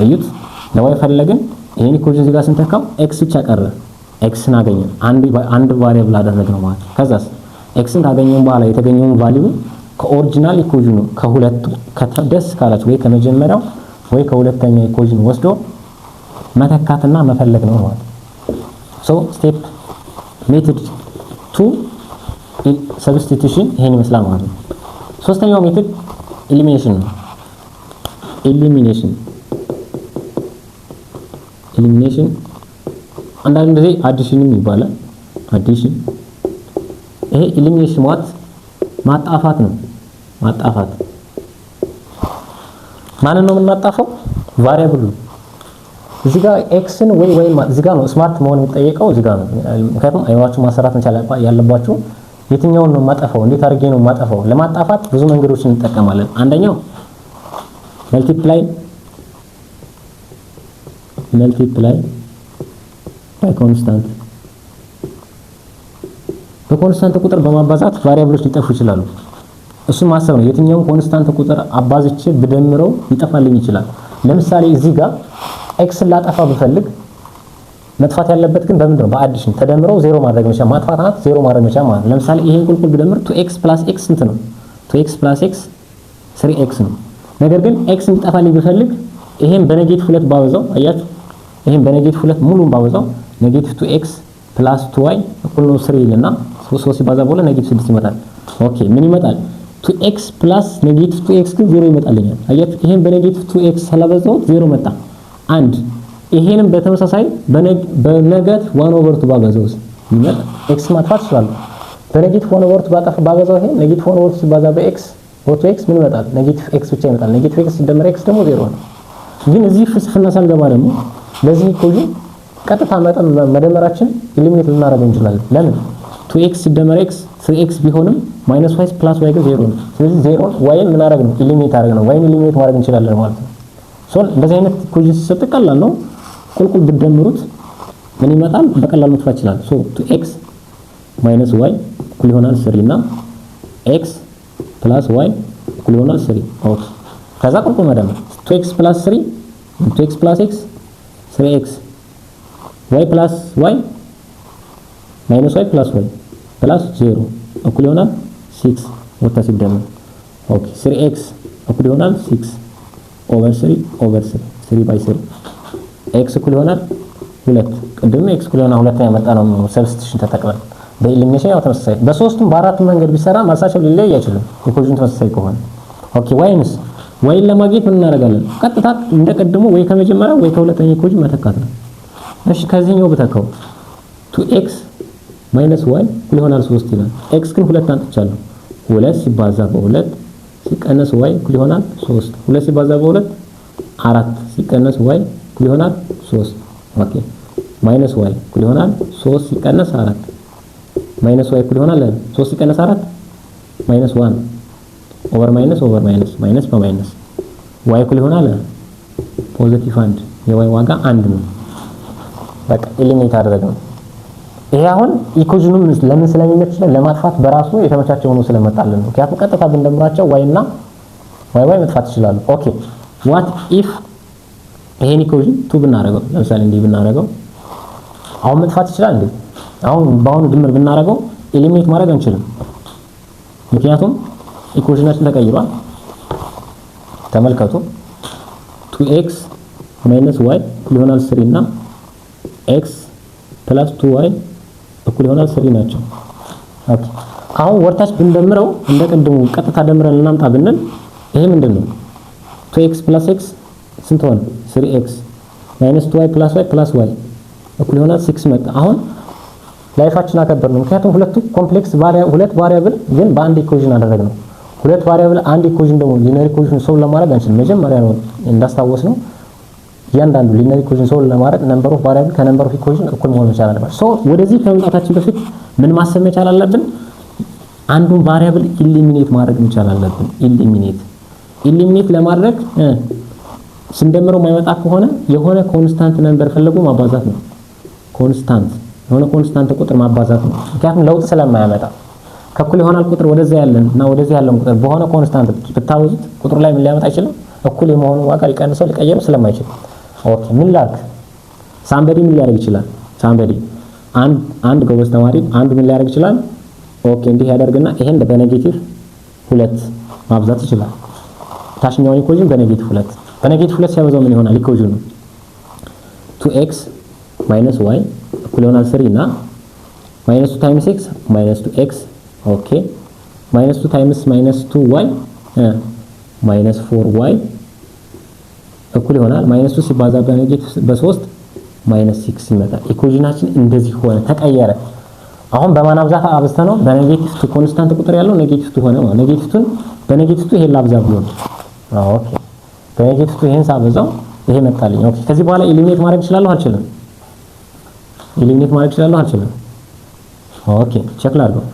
እዩት ለy ፈለግን ይሄን ኢኩዌሽን እዚህ ጋር ስንተካው x ብቻ ቀረ x አገኘን አንድ ቫሪያብል አደረግነው ማለት ከዛስ x ካገኘን በኋላ የተገኘውን ቫልዩ ከኦሪጂናል ኢኩዌሽኑ ከሁለቱ ከተደስ ካላችሁ ወይ ከመጀመሪያው ወይ ከሁለተኛው ኢኩዌሽን ወስዶ መተካትና መፈለግ ነው ማለት ሶ ስቴፕ ሜተድ 2 ሰብስቲቱሽን ይሄን ይመስላል ማለት ነው ሶስተኛው ሜተድ ኤሊሚኔሽን ነው ኤሊሚኔሽን አንዳንድ ጊዜ አዲሽንም ይባላል አዲሽን ይሄ ኤሊሚኔሽን ማለት ማጣፋት ነው ማንን ነው የምናጣፋው ቫሪያብሉ እዚህ ጋር ኤክስን ወይ እዚህ ጋር ነው ስማርት መሆን የሚጠየቀው እዚህ ጋር ነው። ምክንያቱም አይዋችሁ ማሰራት መቻል ያለባችሁ የትኛውን ነው ማጠፋው፣ እንዴት አድርጌ ነው ማጠፋው። ለማጣፋት ብዙ መንገዶችን እንጠቀማለን። አንደኛው መልቲፕላይ ባይ ኮንስታንት፣ በኮንስታንት ቁጥር በማባዛት ቫሪያብሎች ሊጠፉ ይችላሉ። እሱን ማሰብ ነው። የትኛውን ኮንስታንት ቁጥር አባዝቼ ብደምረው ሊጠፋልኝ ይችላል። ለምሳሌ እዚህ ጋር ኤክስን ላጠፋ ብፈልግ መጥፋት ያለበት ግን በምንድን ነው? በአዲሽን ተደምረው ዜሮ ማድረግ መቻል፣ ማጥፋት ዜሮ ማድረግ መቻል ማለት ነው። ለምሳሌ ይሄን ቁልቁል ብደምር 2x + x ስንት ነው? 2x + x 3x ነው። ነገር ግን x እንዲጠፋልኝ ብፈልግ ይሄን በኔጌቲቭ 2 ባበዛው፣ አያችሁ፣ ይሄን በኔጌቲቭ 2 ሙሉን ባበዛው ኔጌቲቭ 2x + 2y እኩል ነው 3 ይልና 3 ሲባዛ በኋላ ኔጌቲቭ 6 ይመጣል። ኦኬ ምን ይመጣል? 2x + ኔጌቲቭ 2x ግን 0 ይመጣልኛል። አያችሁ፣ ይሄን በኔጌቲቭ 2x ስላበዛው 0 መጣ። አንድ ይሄንም በተመሳሳይ በኔጌቲቭ 1/2 ባበዛው ይመጣ x ማጥፋት ይችላል። በኔጌቲቭ 1/2 ባበዛው ይሄ ኔጌቲቭ 1/2 ሲባዛ በx 2x ምን ይመጣል? ኔጌቲቭ x ብቻ ይመጣል። ኔጌቲቭ x ሲደመር x ደግሞ 0 ነው። ግን እዚህ ፍልስፍና ሳልገባ ደግሞ ለዚህ ኢኩዌሽን ቀጥታ መደመራችን ኢሊሚኔት ልናደርገው እንችላለን። ለምን? 2x ሲደመር x 3x ቢሆንም -y + y ግን 0 ነው። ስለዚህ 0 y ምን አደረግ ነው? ኢሊሚኔት አደረግ ነው። y ኢሊሚኔት ማድረግ እንችላለን ማለት ነው። እንደዚህ አይነት ኢኩዌሽን ሲሰጥ ቀላል ነው። ቁልቁል ብትደምሩት ምን ይመጣል? በቀላሉ መጥፋት ይችላል። 2x - y እኩል ይሆናል 3 እና x + y እኩል ይሆናል 3። ኦኬ ከዛ ቁልቁል መደመር 2x + 3 2x + x 3x y + y - y + y + 0 እኩል ይሆናል 6 ወጣ ሲደመር ኦኬ 3x እኩል ይሆናል 6/3 3/3 x እኩል ይሆናል 2 ቅድም x እኩል ይሆናል 2 ያመጣ ነው ሰብስቲቱሽን ተጠቅመን በኢሊሚኔሽን ያው ተመሳሳይ በሶስቱም በአራቱም መንገድ ቢሰራ ማሳቸው ሊለያይ አይችልም ኢኩዌሽን ተመሳሳይ ከሆነ ኦኬ y ለማግኘት ምን እናደርጋለን? ቀጥታ እንደቀድሞ ወይ ከመጀመሪያ ወይ ከሁለተኛ ኢኩዌሽን መተካት ነው። እሺ ከዚህኛው ብተካው 2x - y እኩል ይሆናል 3 ይላል። x ግን 2 አንጥቻለሁ 2 ሲባዛ በ2 ሲቀነስ y እኩል ይሆናል 3 2 ሲባዛ በ2 4 ሲቀነስ y እኩል ይሆናል 3 ኦኬ ማይነስ y እኩል ይሆናል 3 ሲቀነስ 4 ማይነስ y እኩል ይሆናል 3 ሲቀነስ 4 ማይነስ 1 ኦቨር ማይነስ ማይነስ በማይነስ y እኩል ይሆናል ፖዚቲቭ 1 የy ዋጋ 1 ነው። በቃ ኢሊሚኔት አደረግነው። ይሄ አሁን ኢኩዌሽኑን ለምን ስለሚመች ለማጥፋት በራሱ የተመቻቸ ሆኖ ስለመጣልን ነው። ምክንያቱም ቀጥታ ብንደምራቸው y እና y መጥፋት ይችላሉ። ኦኬ what if ይሄን ኢኩዌሽን 2 ብናደርገው ለምሳሌ እንዲህ ብናደርገው አሁን መጥፋት ይችላል እንዴ? አሁን በአሁኑ ድምር ብናደርገው ኢሊሚኔት ማድረግ አንችልም። ምክንያቱም ኢኩዌሽናችን ተቀይሯል። ተመልከቱ 2x - y እኩል ይሆናል 3 እና x + 2y እኩል ይሆናል 3 ናቸው። ኦኬ አሁን ወርታች ብንደምረው እንደቀድሙ ቀጥታ ደምረን እናምጣ ብንል ይሄ ምንድነው? 2x + x ስንት ሆነ? 3x - 2y + y እኩል ይሆናል 6 መጣ። አሁን ላይፋችን አከበር ነው። ምክንያቱም ሁለቱ ኮምፕሌክስ ሁለት ቫሪያብል ግን በአንድ ኢኩዌሽን አደረግነው። ሁለት ቫሪያብል አንድ ኢኩዌሽን ደግሞ ሊነር ኢኩዌሽን ሶልቭ ለማድረግ አንችልም። መጀመሪያ ነው እንዳስታወስ ነው እያንዳንዱ ሊነር ኢኩዌሽን ሶልቭ ለማድረግ ነምበር ኦፍ ቫሪያብል ከነምበር ኦፍ ኢኩዌሽን እኩል መሆን መቻል አለበት። ወደዚህ ከመምጣታችን በፊት ምን ማሰብ መቻል አለብን? አንዱን ቫሪያብል ኢሊሚኔት ማድረግ መቻል አለብን። ኢሊሚኔት ለማድረግ ስንደምረው የማይመጣ ከሆነ የሆነ ኮንስታንት ነምበር ፈለጉ ማባዛት ነው። የሆነ ኮንስታንት ቁጥር ማባዛት ነው። ምክንያቱም ለውጥ ስለማያመጣ ከእኩል ይሆናል ቁጥር ወደዛ ያለን እና ወደዚህ ያለን ቁጥር በሆነ ኮንስታንት ብታወዙት ቁጥሩ ላይ ምን ሊያመጣ አይችልም። እኩል የመሆኑ ዋጋ ሊቀንሰው ሊቀየረው ስለማይችል ኦኬ ምን ላድርግ? ሳምበዲ ምን ሊያደርግ ይችላል? ሳምበዲ አንድ ጎበዝ ተማሪ አንዱ ምን ሊያደርግ ይችላል? ኦኬ እንዲህ ያደርግና ይሄን በኔጌቲቭ 2 ማብዛት ይችላል። ታችኛውን ኢኩዌሽን በኔጌቲቭ 2 ሲያበዛው ምን ይሆናል? ኢኩዌሽኑ 2x - y እኩል ይሆናል 3 እና -2 ታይምስ x -2x ኦኬ -2 ታይምስ -2y -4y እኩል ይሆናል -2 ሲባዛ በኔጌቲቭ በ3 -6 ይመጣል። ኢኩዌሽናችን እንደዚህ ሆነ ተቀየረ። አሁን በማን አብዛት አብዝተነው በኔጌቲቭ ቱ ኮንስታንት ቁጥር ያለው ኔጌቲቭ ቱ ሆነ ማለት ኔጌቲቭቱን በኔጌቲቭ ቱ ይሄን ላብዛ ብሎ ኦኬ በኔጌቲቭ ቱ ይሄን ሳበዛው ይሄ መጣልኝ። ኦኬ ከዚህ በኋላ ኢሊሚኔት ማድረግ እችላለሁ አልችልም? ኢሊሚኔት ማድረግ እችላለሁ አልችልም? ኦኬ ቼክ ላድርገው።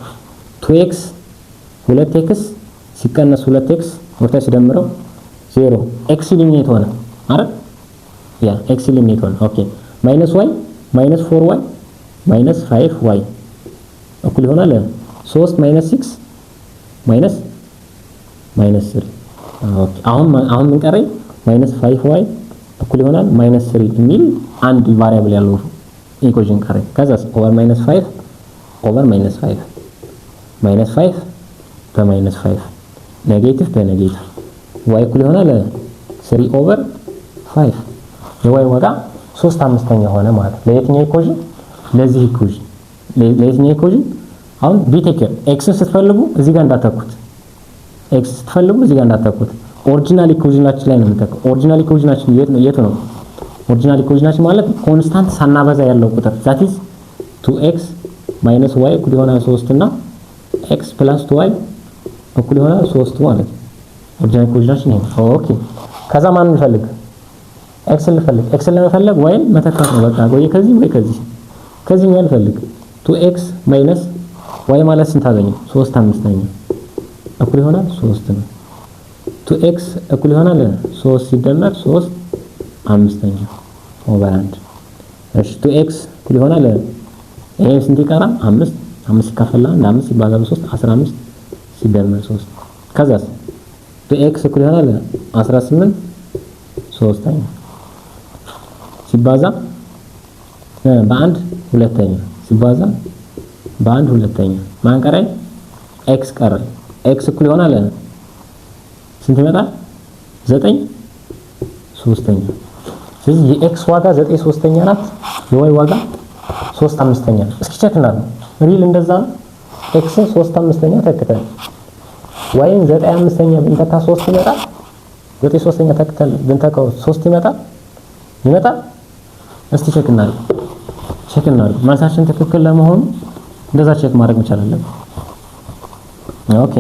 2x 2x ሲቀነስ 2x ወርታ ሲደምረው 0 x ኢሊሚኔት ሆነ አይደል? ያ x ኢሊሚኔት ሆነ። ኦኬ ማይነስ y ማይነስ 4y ማይነስ 5y እኩል ይሆናል 3 ማይነስ 6 ማይነስ 3። ኦኬ አሁን ምን ቀረኝ? ማይነስ 5y እኩል ይሆናል ማይነስ 3 የሚል አንድ ቫሪያብል ያለው ኢኩዌሽን ቀረኝ። ከዛስ ኦቨር ማይነስ 5 ኦቨር ማይነስ 5 ማይነስ 5 በማይነስ 5 ኔጌቲቭ በኔጌቲቭ y እኩል ይሆናል 3 ኦቨር 5 የy ዋጋ 3/5 ሆነ ማለት ነው። ለየትኛው ኢኩዌሽን? ለዚህ ኢኩዌሽን ለየትኛው ኢኩዌሽን? አሁን ቢቴከር ኤክስን ስትፈልጉ እዚህ ጋር እንዳታኩት፣ ኤክስ ስትፈልጉ እዚህ ጋር እንዳታኩት። ኦሪጂናል ኢኩዌሽናችን ላይ ነው የምንተካው። ኦሪጂናል ኢኩዌሽናችን የት ነው? ኦሪጂናል ኢኩዌሽናችን ማለት ኮንስታንት ሳናበዛ ያለው ቁጥር that is 2x minus y እኩል ይሆናል 3 እና x plus 2y እኩል ይሆናል 3 ማለት ነው። ኦሪጂናል ኢኩዌሽናችን ይሄ። ኦኬ ከዛ ማን እንፈልግ? x እንፈልግ። x ለመፈለግ y መተካት ነው በቃ። ወይ ከዚህ ወይ ከዚህኛው እንፈልግ። 2x minus y ማለት ስንት አገኘ? 3/5 እኩል ይሆናል 3 ነው። 2x እኩል ይሆናል 3 ሲደመር 3/5 ኦቨር 1። እሺ 2x እኩል ይሆናል ይሄ ስንት ይቀራል? 5 ሲካፈል ለ5 ሲባዛ በ3 15 ሲደመር 3 ከዛስ 2x እኩል ይሆናል 18 3 ሲባዛ በ1 2 ሲባዛ በ1 2 ማን ቀረኝ? x ቀረኝ። x እኩል ይሆናል ስንት ይመጣል? 9 3። ስለዚህ የx ዋጋ 9 3 ናት። የy ዋጋ 3/5 ነው። እስኪ ቼክ እናድርግ። ሪል እንደዛ ነው። x 3/5 ተክተን y 9/5 ብንተካ 3 ይመጣል። 9 3 ተክተን ብንተካው 3 ይመጣል። እስቲ ቼክ እናድርግ። መልሳችን ትክክል ለመሆኑ እንደዛ ቼክ ማድረግ እንችላለን። ኦኬ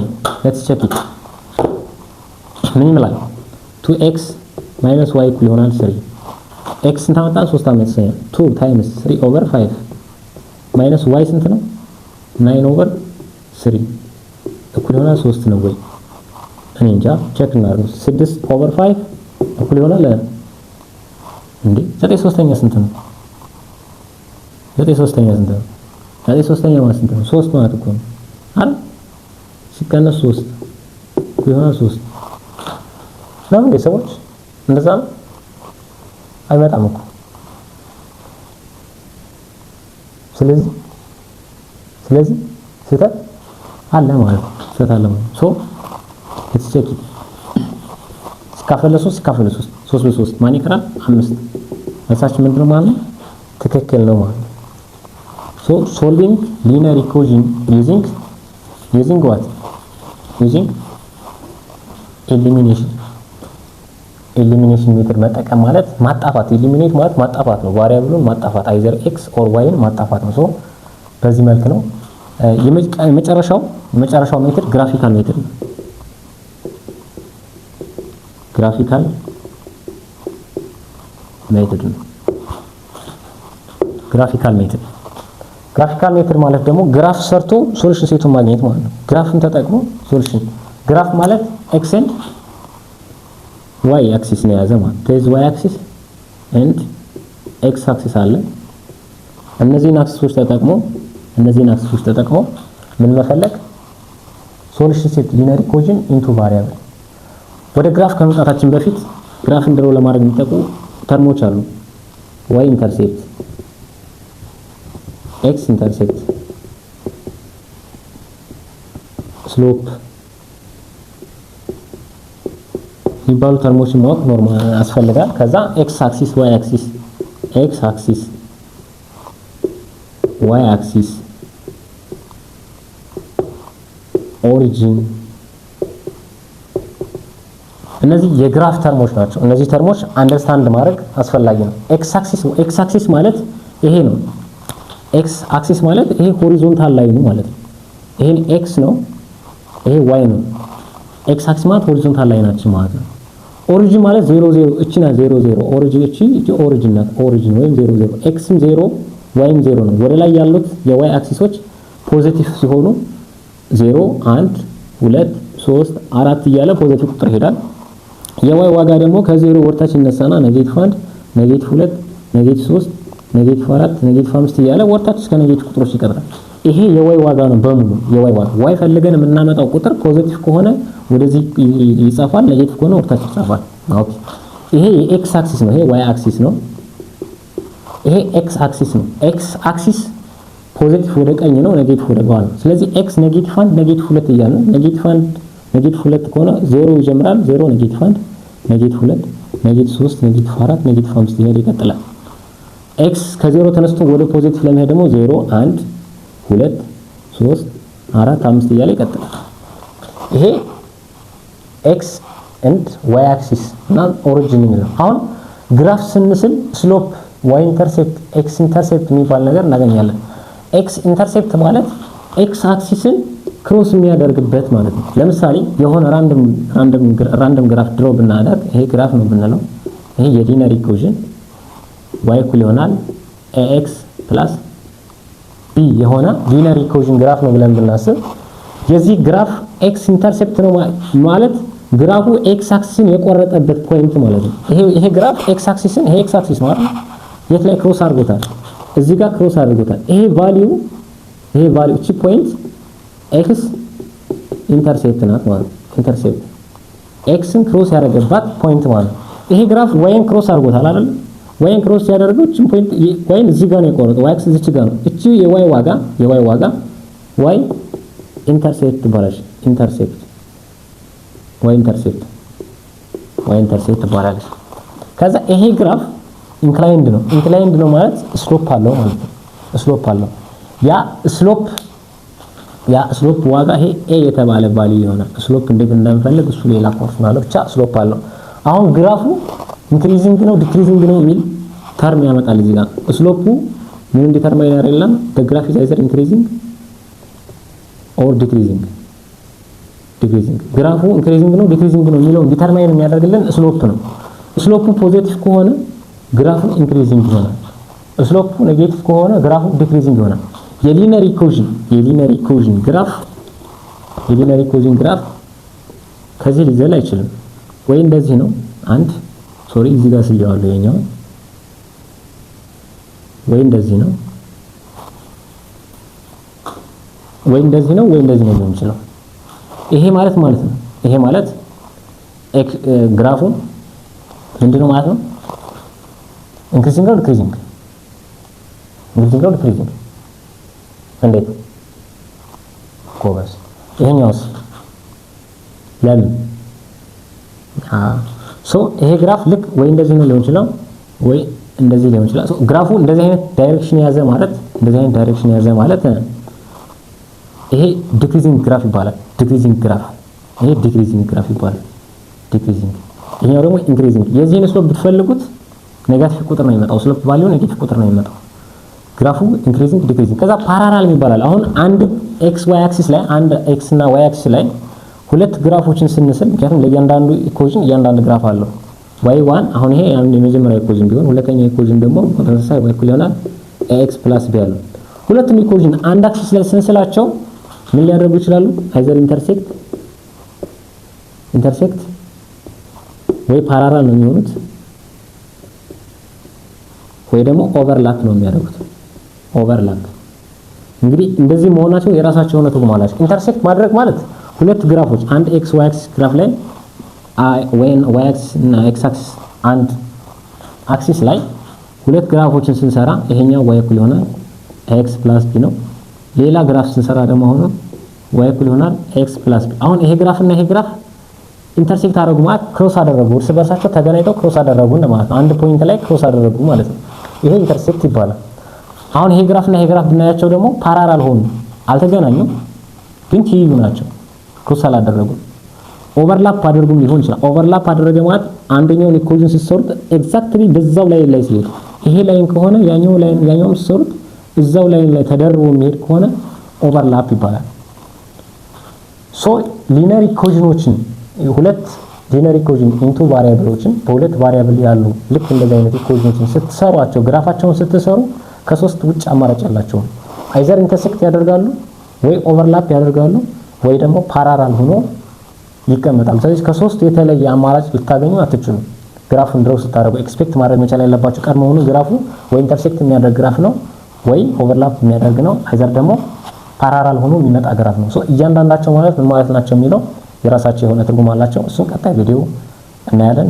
ሌትስ ቼክ ኢት። ምን ይምላል? 2x minus y እኩል ይሆናል 3 x ስንት አመጣን? 3/5 2 times 3 over 5 minus y ስንት ነው? 9 over 3 እኩል ይሆናል 3 ነው ወይ? እኔ እንጃ። ቼክ እናድርግ። 6 over 5 እኩል ይሆናል እንዴ 9 3 ስንት ነው? 9 3 ስንት ነው? 9 3 ማለት ስንት ነው? 3 ማለት እኮ ነው አይደል? ሲቀነስ 3 እኩል ይሆናል 3 ነው እንዴ ሰዎች? እንደዛ ነው አይመጣም እኮ። ስለዚህ ስህተት አለ ማለት ነው። ስህተት አለ ማለት ሶ let's check it። ሲካፈል 3 3 በ3 ማን ይቀራል? 5። መልሳችን ምንድነው ማለት ነው? ትክክል ነው ማለት ነው። ሶ solving linear equation using what? using ኤሊሚኔሽን ሜተድ መጠቀም ማለት ማጣፋት። ኤሊሚኔት ማለት ማጣፋት ነው። ቫሪያብሉን ማጣፋት either x or y ማጣፋት ነው። ሶ በዚህ መልክ ነው። የመጨረሻው ሜተድ ግራፊካል ሜተድ ነው። ግራፊካል ሜተድ ማለት ደግሞ ግራፍ ሰርቶ ሶሉሽን ሴቱን ማግኘት ማለት ነው። ግራፍን ተጠቅሞ ሶሉሽን። ግራፍ ማለት x and y አክሲስ ነው ያዘ ማለት ነው። there is y axis and x axis አለ። እነዚህን አክሲሶች ተጠቅሞ ምን መፈለግ? ሶሉሽን ሴት ሊነር ኢኩዌሽን ኢንቱ ቫሪያብል። ወደ ግራፍ ከመምጣታችን በፊት ግራፍ እንደው ለማድረግ የሚጠቁ ተርሞች አሉ። y ኢንተርሴፕት፣ x ኢንተርሴፕት፣ ስሎፕ የሚባሉ ተርሞችን ማወቅ ኖርማል ያስፈልጋል። ከዛ x አክሲስ y አክሲስ ኦሪጂን፣ እነዚህ የግራፍ ተርሞች ናቸው። እነዚህ ተርሞች አንደርስታንድ ማድረግ አስፈላጊ ነው። x አክሲስ ማለት ይሄ ነው። x አክሲስ ማለት ይሄ ሆሪዞንታል ላይ ነው ማለት ነው። ይሄን x ነው፣ ይሄ y ነው። x አክሲስ ማለት ሆሪዞንታል ላይ ናቸው ማለት ነው። ኦሪጂን ማለት 0 0 እቺ ናት 0 0 ኦሪጂን እቺ ኦሪጂን ናት። ኦሪጂን ወይም 0 0 ኤክስም 0 ዋይም 0 ነው። ወደ ላይ ያሉት የዋይ አክሲሶች ፖዚቲቭ ሲሆኑ 0 1 2 3 4 እያለ ፖዚቲቭ ቁጥር ይሄዳል። የዋይ ዋጋ ደግሞ ከ0 ወርታች ይነሳና ኔጌቲቭ 1 ኔጌቲቭ 2 ኔጌቲቭ 3 ኔጌቲቭ 4 ኔጌቲቭ 5 እያለ ወርታች እስከ ኔጌቲቭ ቁጥሮች ይቀጥላል። ይሄ የዋይ ዋጋ ነው በሙሉ የዋይ ዋጋ። ዋይ ፈልገን የምናመጣው ቁጥር ፖዚቲቭ ከሆነ ወደዚህ ይጻፋል፣ ኔጌቲቭ ከሆነ ወርታች ይጻፋል። ኦኬ ይሄ የኤክስ አክሲስ ነው። ይሄ ዋይ አክሲስ ነው። ይሄ ኤክስ አክሲስ ነው። ኤክስ አክሲስ ፖዚቲቭ ወደ ቀኝ ነው፣ ኔጌቲቭ ወደ ግራ ነው። ስለዚህ ኤክስ ኔጌቲቭ 1 ኔጌቲቭ 2 እያለ ነው። ኔጌቲቭ 1 ኔጌቲቭ 2 ከሆነ 0 ይጀምራል። 0 ኔጌቲቭ 1 ኔጌቲቭ 2 ኔጌቲቭ 3 ኔጌቲቭ 4 ኔጌቲቭ 5 እያለ ይቀጥላል። ኤክስ ከ0 ተነስቶ ወደ ፖዚቲቭ ለመሄድ ደግሞ 0 1 2 3 4 5 እያለ ይቀጥላል። ይሄ ኤክስ ኤንድ ዋይ አክሲስ እና ኦሪጂን ነው። አሁን ግራፍ ስንስል ስሎፕ ዋይ ኢንተርሴፕት ኤክስ ኢንተርሴፕት የሚባል ነገር እናገኛለን። ኤክስ ኢንተርሴፕት ማለት ኤክስ አክሲስን ክሮስ የሚያደርግበት ማለት ነው። ለምሳሌ የሆነ ራንደም ግራፍ ድሮ ብናደርግ ይሄ ግራፍ ነው ብንለው ይሄ የሊነር ኢኩዌሽን y እኩል ይሆናል ax + b የሆነ ሊነር ኢኩዌሽን ግራፍ ነው ብለን ብናስብ የዚህ ግራፍ ኤክስ ኢንተርሴፕት ነው ማለት ግራፉ ኤክስ አክሲስን የቆረጠበት ፖይንት ማለት ነው። ይሄ ግራፍ ኤክስ አክሲስን ይሄ ኤክስ አክሲስ ማለት የት ላይ ክሮስ አድርጎታል? እዚህ ጋር ክሮስ አድርጎታል። ይሄ ቫልዩ እቺ ፖይንት ኤክስ ኢንተርሴፕት ናት ማለት ነው። ኢንተርሴፕት ኤክስን ክሮስ ያደረገባት ፖይንት ማለት ነው። ይሄ ግራፍ ዋይን ክሮስ አድርጎታል አይደል? ዋይን ክሮስ ያደረገው እቺ ፖይንት ዋይን እዚህ ጋር ነው የቆረጠው። ዋይ አክሲስ እዚህ ጋር ነው። እቺ የዋይ ዋጋ ዋይ ኢንተርሴፕት ባላሽ ኢንተርሴፕት ዋይ ኢንተርሴፕት ባላሽ። ከዛ ይሄ ግራፍ ኢንክላይንድ ነው ማለት ስሎፕ አለው ማለት ነው። ስሎፕ አለው። ያ ስሎፕ ዋጋ ይሄ ኤ የተባለ ቫልዩ ይሆናል። ስሎፕ እንዴት እንደምፈልግ እሱ ሌላ ኮርስ ማለት ብቻ ስሎፕ አለው። አሁን ግራፉ ኢንክሪዚንግ ነው ዲክሪዚንግ ነው የሚል ተርም ያመጣል እዚህ ጋር። ስሎፑ ምን ዲተርማይን ያደርጋል? the graph is either increasing or decreasing ግራፉ ኢንክሪዚንግ ነው ዲክሪዚንግ ነው የሚለው ዲተርማይን የሚያደርግልን ስሎፕ ነው። ስሎፑ ፖዚቲቭ ከሆነ ግራፉ ኢንክሪዚንግ ይሆናል። ስሎፑ ኔጌቲቭ ከሆነ ግራፉ ዲክሪዚንግ ይሆናል። የሊነር ኢኩዌሽን ግራፍ ከዚህ ሊዘል አይችልም። ወይ እንደዚህ ነው እዚህ ጋር ስለያለው የኛው ወይ እንደዚህ ነው ወይ እንደዚህ ነው ሊሆን ይችላል። ይሄ ማለት ግራፉ ምንድነው ማለት ነው? ኢንክሪዚንግ ነው ዲክሪዚንግ እንዴት ኮበስ ይሄኛውስ ለምን ይሄ ግራፍ ልክ ወይ እንደዚህ ነው ሊሆን ይችላል ወይ እንደዚህ ሊሆን ይችላል። ግራፉ እንደዚህ አይነት ዳይሬክሽን ያዘ ማለት ይሄ ዲክሪዚንግ ግራፍ ይባላል። ይሄኛው ደግሞ ኢንክሪዚንግ። የዚህን ስሎፕ ብትፈልጉት ኔጋቲቭ ቁጥር ነው የሚመጣው። ስሎፕ ቫልዩ ኔጋቲቭ ቁጥር ነው የሚመጣው። ግራፉ ኢንክሪዚንግ ዲክሪዚንግ። ከዛ ፓራላል ይባላል። አሁን አንድ ኤክስ ዋይ አክሲስ ላይ አንድ ኤክስ እና ዋይ አክሲስ ላይ ሁለት ግራፎችን ስንስል ምክንያቱም ለእያንዳንዱ ኢኩዌሽን እያንዳንዱ ግራፍ አለው። y1 አሁን ይሄ የመጀመሪያው ኢኩዌሽን ቢሆን ሁለተኛው ኢኩዌሽን ደግሞ ተመሳሳይ y እኩል ይሆናል ax + b አለው። ሁለቱም ኢኩዌሽን አንድ አክሲስ ላይ ስንስላቸው ምን ሊያደርጉ ይችላሉ? አይዘር ኢንተርሴክት ወይ ፓራላል ነው የሚሆኑት ወይ ደግሞ ኦቨርላፕ ነው የሚያደርጉት። እንግዲህ እንደዚህ መሆናቸው የራሳቸው የሆነ ትርጉም አላቸው። ኢንተርሴክት ማድረግ ማለት ሁለት ግራፎች አንድ ኤክስ ዋይ አክሲስ ግራፍ ላይ ዋይ አክሲስ እና ኤክስ አክሲስ አንድ አክሲስ ላይ ሁለት ግራፎችን ስንሰራ ይሄኛው ዋይ እኩል ይሆናል ኤክስ + ቢ ነው። ሌላ ግራፍ ስንሰራ ደግሞ ሆኖ ዋይ እኩል ይሆናል ኤክስ + ቢ። አሁን ይሄ ግራፍ እና ይሄ ግራፍ ኢንተርሴክት አደረጉ ማለት ክሮስ አደረጉ፣ እርስ በርሳቸው ተገናኝተው ክሮስ አደረጉ ማለት ነው። አንድ ፖይንት ላይ ክሮስ አደረጉ ማለት ነው። ይሄ ኢንተርሴክት ይባላል። አሁን ይሄ ግራፍ እና ይሄ ግራፍ ብናያቸው ደግሞ ፓራላል ሆኑ፣ አልተገናኙም፣ ግን ትይዩ ናቸው። ክሮስ አላደረጉም። ኦቨርላፕ አድርጉም ሊሆን ይችላል። ኦቨርላፕ አደረገ ማለት አንደኛውን ኢኩዌሽን ሲሰሩት ኤግዛክትሊ በዛው ላይ ሲሄድ ይሄ ላይን ከሆነ ያኛውም ሲሰሩት እዛው ላይን ላይ ተደርቦ የሚሄድ ከሆነ ኦቨርላፕ ይባላል። ሊነር ኢኩዌሽኖችን ሁለት ሊነር ኢኩዌሽን ኢንቱ ቫሪያብሎችን በሁለት ቫሪያብል ያሉ ልክ እንደዚህ አይነት ኢኩዌሽኖችን ስትሰሯቸው ግራፋቸውን ስትሰሩ ከሶስት ውጭ አማራጭ ያላቸው አይዘር ኢንተርሴክት ያደርጋሉ ወይ ኦቨርላፕ ያደርጋሉ ወይ ደግሞ ፓራራል ሆኖ ይቀመጣሉ። ስለዚህ ከሶስት የተለየ አማራጭ ልታገኙ አትችሉም። ግራፉን ድረው ስታደርጉ ኤክስፔክት ማድረግ መቻል ያለባችሁ ቀድሞ ሆኖ ግራፉ ወይ ኢንተርሴክት የሚያደርግ ግራፍ ነው ወይ ኦቨርላፕ የሚያደርግ ነው አይዘር ደግሞ ፓራራል ሆኖ የሚመጣ ግራፍ ነው። እያንዳንዳቸው ማለት ምን ማለት ናቸው የሚለው የራሳቸው የሆነ ትርጉም አላቸው። እሱን ቀጣይ ቪዲዮ እናያለን።